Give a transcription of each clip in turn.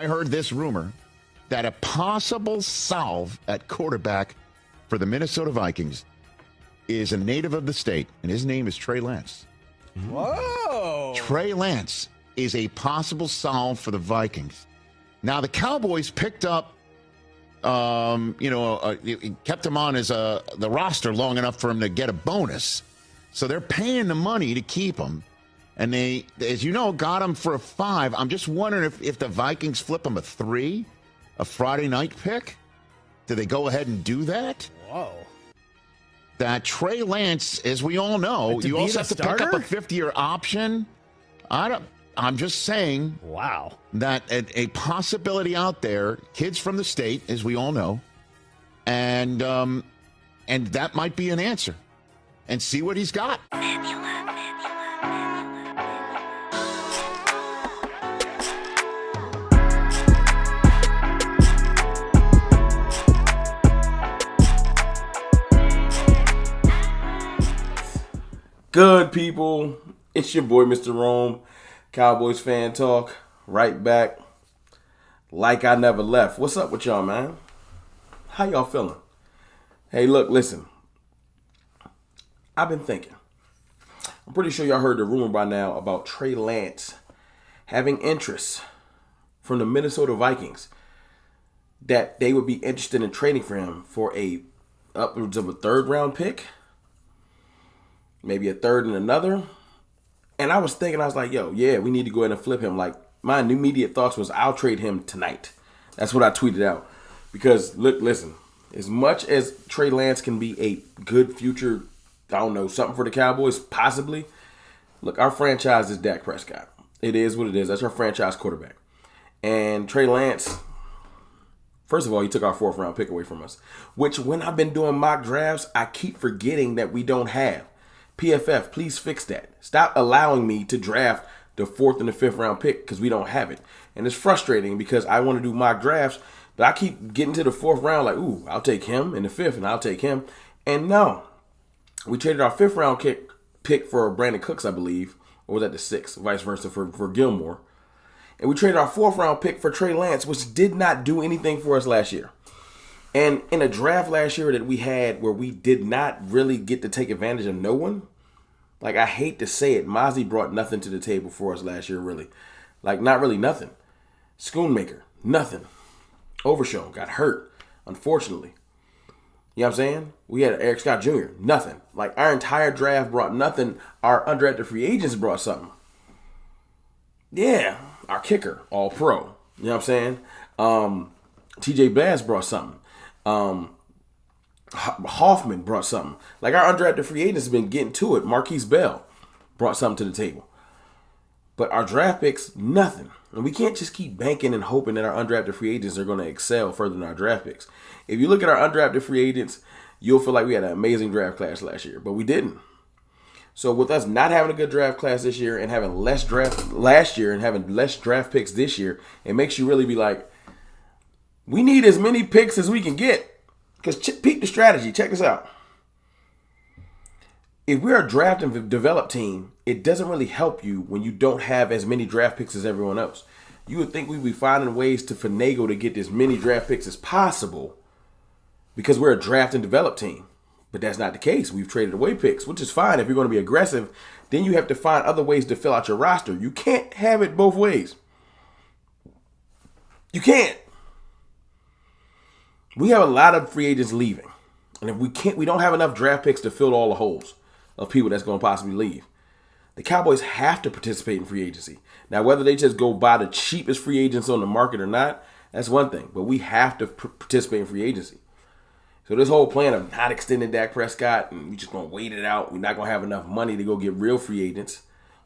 I heard this rumor that a possible solve at quarterback for the Minnesota Vikings is a native of the state, and his name is Trey Lance. Whoa! Trey Lance is a possible solve for the Vikings. Now, the Cowboys picked up, kept him on as the roster long enough for him to get a bonus. So they're paying the money to keep him. And they, as you know, got him for a 5. I'm just wondering if the Vikings flip him a 3, a Friday night pick. Do they go ahead and do that? Whoa. That Trey Lance, as we all know, you also have to pick up a 5th-year option. I'm just saying. Wow. That a possibility out there, kids from the state, as we all know, and that might be an answer. And see what he's got. Good people, it's your boy Mr. Rome, Cowboys Fan Talk, right back, like I never left. What's up with y'all, man? How y'all feeling? Hey, look, listen, I've been thinking. I'm pretty sure y'all heard the rumor by now about Trey Lance having interest from the Minnesota Vikings that they would be interested in trading for him for upwards of a 3rd-round pick. Maybe a 3rd and another. And I was thinking, I was like, yeah, we need to go ahead and flip him. Like, my immediate thoughts was, I'll trade him tonight. That's what I tweeted out. Because, listen, as much as Trey Lance can be a good future, I don't know, something for the Cowboys, possibly. Look, our franchise is Dak Prescott. It is what it is. That's our franchise quarterback. And Trey Lance, first of all, he took our 4th-round pick away from us. Which, when I've been doing mock drafts, I keep forgetting that we don't have. PFF, please fix that. Stop allowing me to draft the 4th and the 5th round pick because we don't have it. And it's frustrating because I want to do mock drafts, but I keep getting to the 4th round like, ooh, I'll take him, in the 5th, and I'll take him. And no, we traded our 5th round pick for Brandon Cooks, I believe, or was that the 6th, vice versa for Gilmore. And we traded our 4th round pick for Trey Lance, which did not do anything for us last year. And in a draft last year that we had where we did not really get to take advantage of no one, like, I hate to say it, Mozzie brought nothing to the table for us last year, really. Like, not really nothing. Schoonmaker, nothing. Overshown, got hurt, unfortunately. You know what I'm saying? We had Eric Scott Jr., nothing. Like, our entire draft brought nothing. Our undrafted free agents brought something. Yeah, our kicker, all pro. You know what I'm saying? TJ Bass brought something. Hoffman brought something. Like, our undrafted free agents have been getting to it. Marquise Bell brought something to the table. But our draft picks, nothing. And we can't just keep banking and hoping that our undrafted free agents are going to excel further than our draft picks. If you look at our undrafted free agents, you'll feel like we had an amazing draft class last year, but we didn't. So with us not having a good draft class this year and having less draft last year and having less draft picks this year, it makes you really be like, we need as many picks as we can get. Because peep the strategy. Check this out. If we're a draft and develop team, it doesn't really help you when you don't have as many draft picks as everyone else. You would think we'd be finding ways to finagle to get as many draft picks as possible because we're a draft and develop team. But that's not the case. We've traded away picks, which is fine if you're going to be aggressive. Then you have to find other ways to fill out your roster. You can't have it both ways. You can't. We have a lot of free agents leaving. And if we don't have enough draft picks to fill all the holes of people that's going to possibly leave. The Cowboys have to participate in free agency. Now, whether they just go buy the cheapest free agents on the market or not, that's one thing. But we have to participate in free agency. So this whole plan of not extending Dak Prescott and we just going to wait it out. We're not going to have enough money to go get real free agents.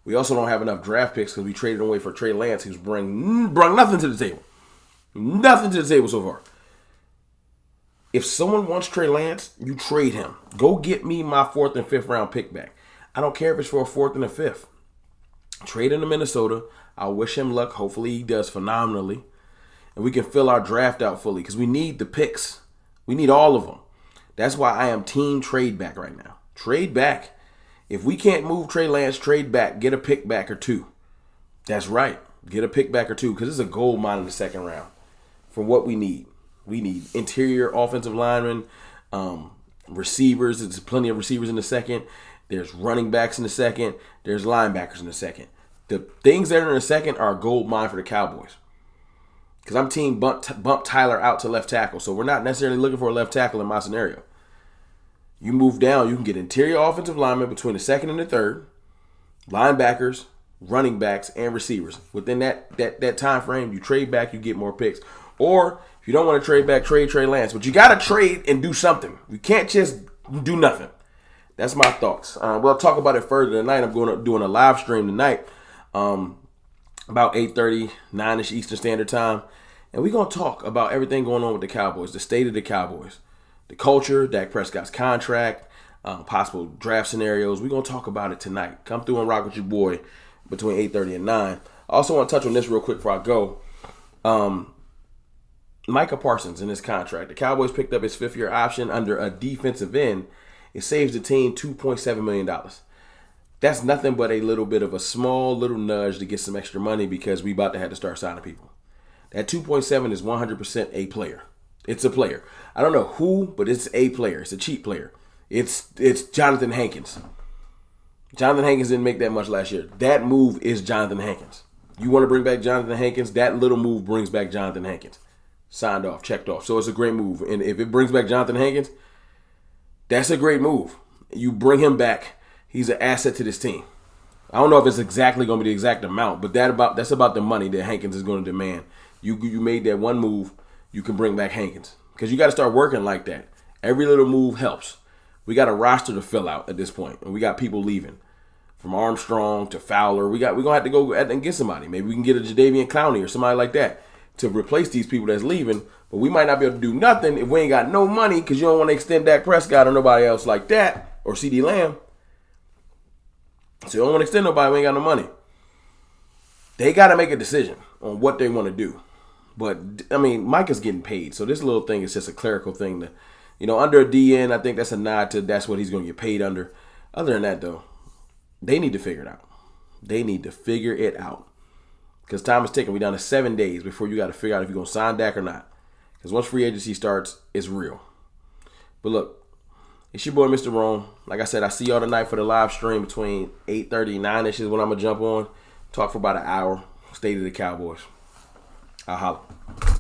We also don't have enough draft picks because we traded away for Trey Lance, who's brought nothing to the table. Nothing to the table so far. If someone wants Trey Lance, you trade him. Go get me my 4th and 5th round pick back. I don't care if it's for a 4th and a 5th. Trade him to Minnesota. I'll wish him luck. Hopefully he does phenomenally. And we can fill our draft out fully because we need the picks. We need all of them. That's why I am team trade back right now. Trade back. If we can't move Trey Lance, trade back. Get a pick back or 2. That's right. Get a pick back or two because it's a gold mine in the second round for what we need. We need interior offensive linemen, receivers. There's plenty of receivers in the second. There's running backs in the second. There's linebackers in the second. The things that are in the second are a gold mine for the Cowboys. Because I'm team bump Tyler out to left tackle. So we're not necessarily looking for a left tackle in my scenario. You move down, you can get interior offensive linemen between the second and the third, linebackers, running backs, and receivers. Within that time frame, you trade back, you get more picks. Or if you don't want to trade back, trade Trey Lance. But you got to trade and do something. You can't just do nothing. That's my thoughts. We'll talk about it further tonight. I'm doing a live stream tonight, about 8:30, 9-ish Eastern Standard Time. And we're going to talk about everything going on with the Cowboys, the state of the Cowboys, the culture, Dak Prescott's contract, possible draft scenarios. We're going to talk about it tonight. Come through and rock with your boy between 8:30 and 9. I also want to touch on this real quick before I go. Micah Parsons in his contract. The Cowboys picked up his fifth-year option under a defensive end. It saves the team $2.7 million. That's nothing but a little bit of a small little nudge to get some extra money because we about to have to start signing people. That 2.7 is 100% a player. It's a player. I don't know who, but it's a player. It's a cheap player. It's Jonathan Hankins. Jonathan Hankins didn't make that much last year. That move is Jonathan Hankins. You want to bring back Jonathan Hankins? That little move brings back Jonathan Hankins. Signed off, checked off. So it's a great move. And if it brings back Jonathan Hankins, that's a great move. You bring him back. He's an asset to this team. I don't know if it's exactly going to be the exact amount, but that's about the money that Hankins is going to demand. You made that one move, you can bring back Hankins. Because you got to start working like that. Every little move helps. We got a roster to fill out at this point, and we got people leaving. From Armstrong to Fowler. We're going to have to go and get somebody. Maybe we can get a Jadeveon Clowney or somebody like that to replace these people that's leaving. But we might not be able to do nothing if we ain't got no money because you don't want to extend Dak Prescott or nobody else like that or CeeDee Lamb. So you don't want to extend nobody, we ain't got no money. They got to make a decision on what they want to do. But, I mean, Micah's getting paid. So this little thing is just a clerical thing. Under a DN, I think that's a nod to that's what he's going to get paid under. Other than that, though, they need to figure it out. They need to figure it out. Because time is ticking. We're down to 7 days before you got to figure out if you're going to sign Dak or not. Because once free agency starts, it's real. But look, it's your boy, Mr. Rome. Like I said, I see y'all tonight for the live stream between 8:30 and 9-ish is when I'm going to jump on. Talk for about an hour. State of the Cowboys. I'll holler.